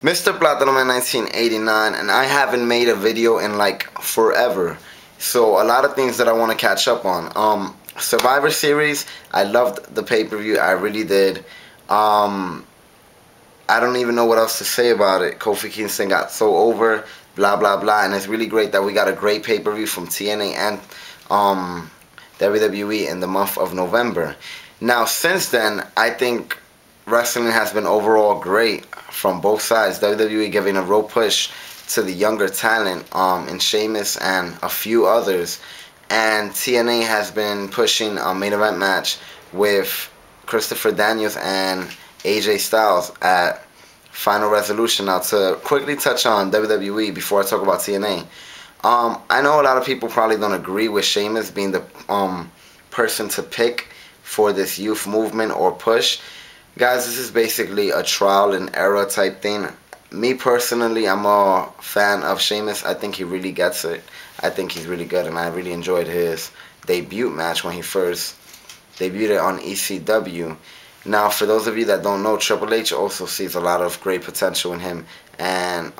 Mr. Platinum in 1989, and I haven't made a video in like forever. So a lot of things that I want to catch up on. Survivor Series, I loved the pay-per-view, I really did. I don't even know what else to say about it. Kofi Kingston got so over, blah blah blah, and it's really great that we got a great pay-per-view from TNA and WWE in the month of November. Now since then, I think wrestling has been overall great from both sides. WWE giving a real push to the younger talent in Sheamus and a few others, and TNA has been pushing a main event match with Christopher Daniels and AJ Styles at Final Resolution. Now to quickly touch on WWE before I talk about TNA, I know a lot of people probably don't agree with Sheamus being the person to pick for this youth movement or push. Guys, this is basically a trial and error type thing. Me personally, I'm a fan of Sheamus. I think he really gets it. I think he's really good, and I really enjoyed his debut match when he first debuted on ECW. Now, for those of you that don't know, Triple H also sees a lot of great potential in him, and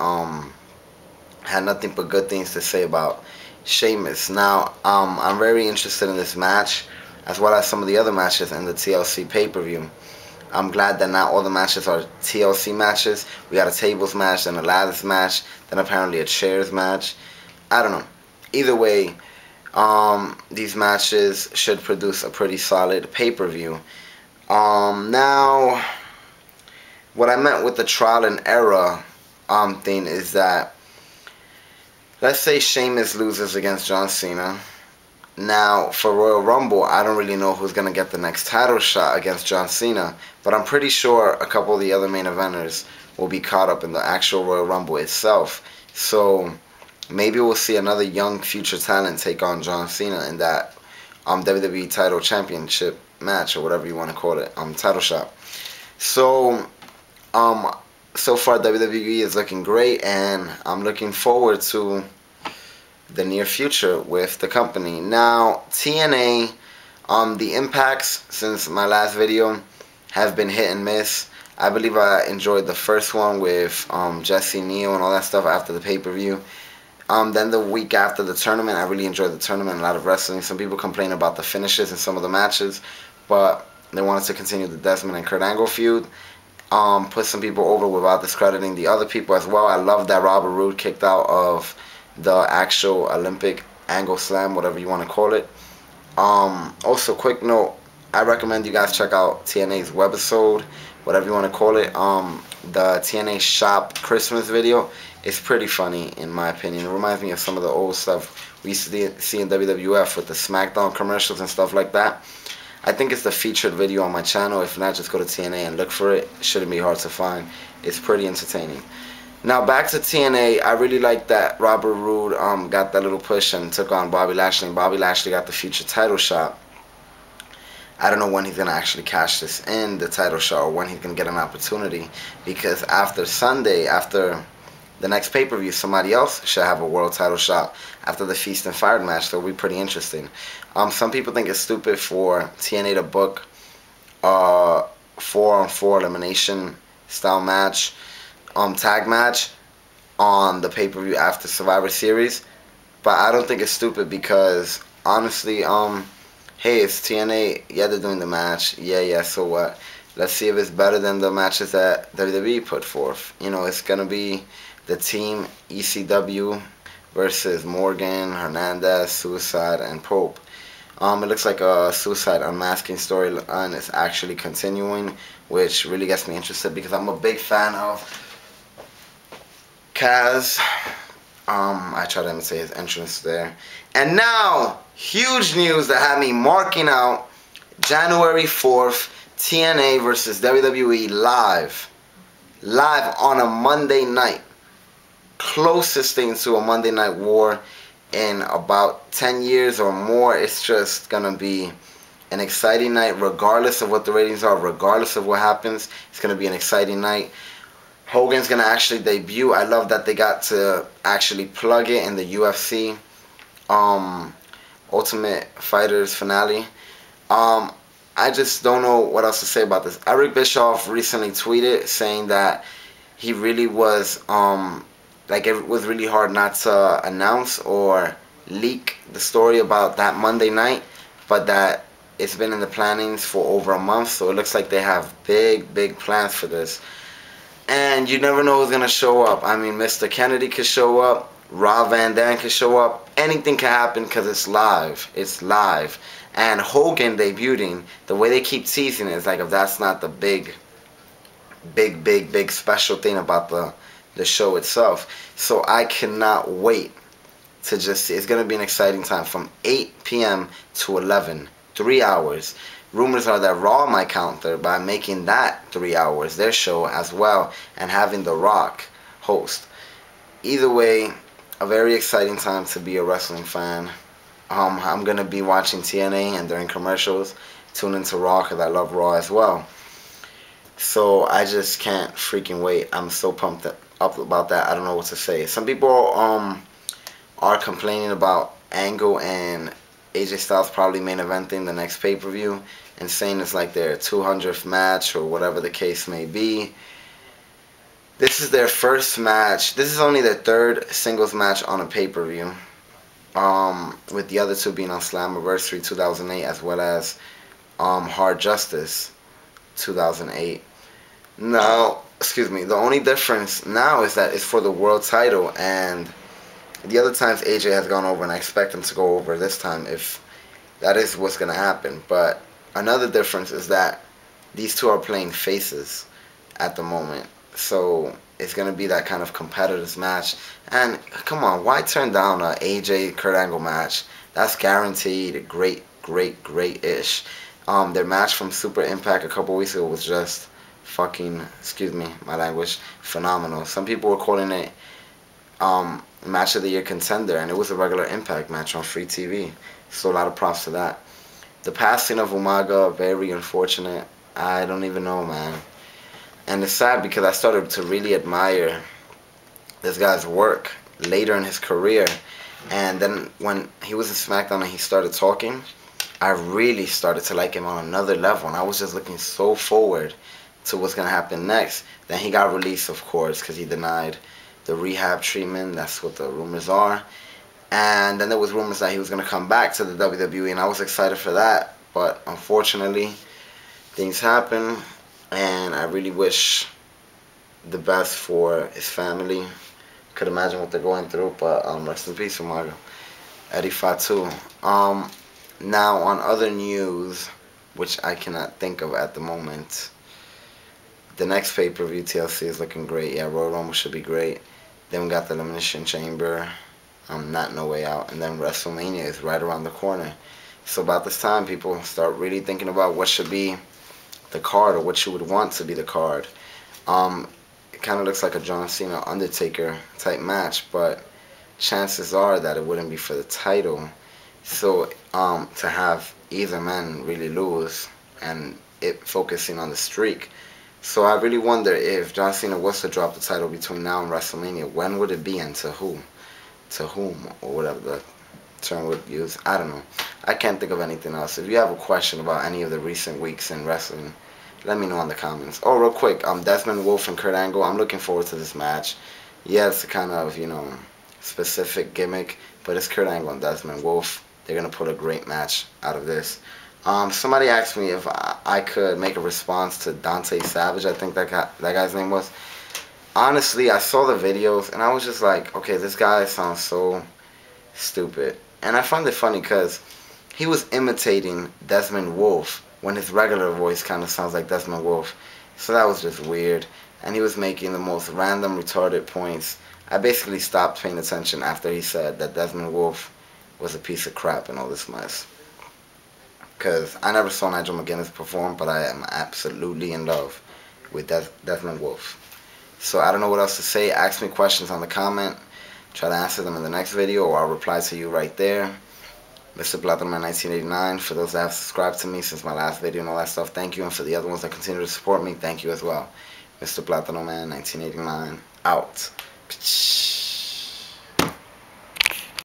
had nothing but good things to say about Sheamus. Now, I'm very interested in this match, as well as some of the other matches in the TLC pay-per-view. I'm glad that not all the matches are TLC matches. We got a tables match, then a ladders match, then apparently a chairs match. I don't know. Either way, these matches should produce a pretty solid pay-per-view. Now, what I meant with the trial and error thing is that, let's say Sheamus loses against John Cena. Now, for Royal Rumble, I don't really know who's going to get the next title shot against John Cena, but I'm pretty sure a couple of the other main eventers will be caught up in the actual Royal Rumble itself. So, maybe we'll see another young future talent take on John Cena in that WWE title championship match, or whatever you want to call it, title shot. So, so far WWE is looking great, and I'm looking forward to the near future with the company. Now, TNA, the impacts since my last video have been hit and miss. I believe I enjoyed the first one with Jesse Neal and all that stuff after the pay-per-view. Then the week after the tournament, I really enjoyed the tournament, a lot of wrestling. Some people complain about the finishes in some of the matches, but they wanted to continue the Desmond and Kurt Angle feud. Put some people over without discrediting the other people as well. I love that Robert Roode kicked out of the actual Olympic Angle Slam, whatever you want to call it. Also, quick note, I recommend you guys check out TNA's webisode, whatever you want to call it. The TNA Shop Christmas video is pretty funny, in my opinion. It reminds me of some of the old stuff we used to see in WWF with the SmackDown commercials and stuff like that. I think it's the featured video on my channel. If not, just go to TNA and look for it. It shouldn't be hard to find. It's pretty entertaining. Now back to TNA, I really like that Robert Roode got that little push and took on Bobby Lashley, and Bobby Lashley got the future title shot. I don't know when he's going to actually cash this in, the title shot, or when he's going to get an opportunity, because after Sunday, after the next pay-per-view, somebody else should have a world title shot after the Feast and Fired match, so it'll be pretty interesting. Some people think it's stupid for TNA to book a 4-on-4 elimination style match, tag match on the pay-per-view after Survivor Series, but I don't think it's stupid because honestly, hey, it's TNA. Yeah, they're doing the match. Yeah, so what? Let's see if it's better than the matches that WWE put forth. You know, it's gonna be the team ECW versus Morgan, Hernandez, Suicide, and Pope. It looks like a Suicide Unmasking storyline is actually continuing, which really gets me interested because I'm a big fan of Kaz. I tried to imitate his entrance there. And now, huge news that had me marking out January 4th, TNA versus WWE live. Live on a Monday night. Closest thing to a Monday Night War in about 10 years or more. It's just going to be an exciting night regardless of what the ratings are, regardless of what happens. It's going to be an exciting night. Hogan's going to actually debut. I love that they got to actually plug it in the UFC Ultimate Fighters finale. I just don't know what else to say about this. Eric Bischoff recently tweeted saying that he really was, like, it was really hard not to announce or leak the story about that Monday night, but that it's been in the plannings for over a month, so it looks like they have big, big plans for this. And you never know who's going to show up. I mean, Mr. Kennedy could show up, Rob Van Dam could show up, anything can happen because it's live. It's live. And Hogan debuting, the way they keep teasing it is like, if that's not the big special thing about the show itself. So I cannot wait to just see. It's going to be an exciting time from 8 p.m. to 11, 3 hours. Rumors are that Raw might counter by making that 3 hours their show as well, and having The Rock host. Either way, a very exciting time to be a wrestling fan. I'm going to be watching TNA, and during commercials, tune into Raw because I love Raw as well. So I just can't freaking wait. I'm so pumped up about that. I don't know what to say. Some people are complaining about Angle and AJ Styles probably main eventing the next pay-per-view and saying it's like their 200th match or whatever the case may be. This is their first match. This is only their third singles match on a pay-per-view, with the other two being on Slammiversary 2008 as well as Hard Justice 2008. Now, excuse me, the only difference now is that it's for the world title, and the other times AJ has gone over, and I expect him to go over this time if that is what's going to happen. But another difference is that these two are playing faces at the moment. So it's going to be that kind of competitive match. And come on, why turn down a AJ Kurt Angle match? That's guaranteed great-ish. Their match from Super Impact a couple weeks ago was just fucking, excuse me, my language, phenomenal. Some people were calling it match of the year contender, and it was a regular Impact match on free TV. So a lot of props to that. The passing of Umaga, very unfortunate. I don't even know, man. And it's sad because I started to really admire this guy's work later in his career. And then when he was in SmackDown and he started talking, I really started to like him on another level. And I was just looking so forward to what's going to happen next. Then he got released, of course, because he denied the rehab treatment. That's what the rumors are. And then there was rumors that he was going to come back to the WWE, and I was excited for that. But unfortunately, things happen, and I really wish the best for his family. Could imagine what they're going through, but rest in peace, Umaga. Eddie Fatu. Now, on other news, which I cannot think of at the moment, the next pay-per-view, TLC, is looking great. Yeah, Royal Rumble should be great. Then we got the Elimination Chamber, not No Way Out, and then WrestleMania is right around the corner. So about this time, people start really thinking about what should be the card, or what you would want to be the card. It kind of looks like a John Cena Undertaker type match, but chances are that it wouldn't be for the title. So to have either man really lose, and it focusing on the streak. So I really wonder if John Cena was to drop the title between now and WrestleMania, when would it be, and to who? To whom, or whatever the term would use. I don't know. I can't think of anything else. If you have a question about any of the recent weeks in wrestling, let me know in the comments. Oh, real quick, Desmond Wolfe and Kurt Angle, I'm looking forward to this match. Yeah, it's a kind of, specific gimmick, but it's Kurt Angle and Desmond Wolfe. They're going to put a great match out of this. Somebody asked me if I could make a response to Dante Savage, I think that guy's name was. Honestly, I saw the videos, and I was just like, okay, this guy sounds so stupid. And I find it funny because he was imitating Desmond Wolfe when his regular voice kind of sounds like Desmond Wolfe. So that was just weird. And he was making the most random, retarded points. I basically stopped paying attention after he said that Desmond Wolfe was a piece of crap and all this mess. Because I never saw Nigel McGuinness perform, but I am absolutely in love with Desmond Wolfe. So I don't know what else to say. Ask me questions on the comment. Try to answer them in the next video, or I'll reply to you right there. Mr. Platinum 1989. For those that have subscribed to me since my last video and all that stuff, thank you. And for the other ones that continue to support me, thank you as well. Mr. Platinum Man 1989 out.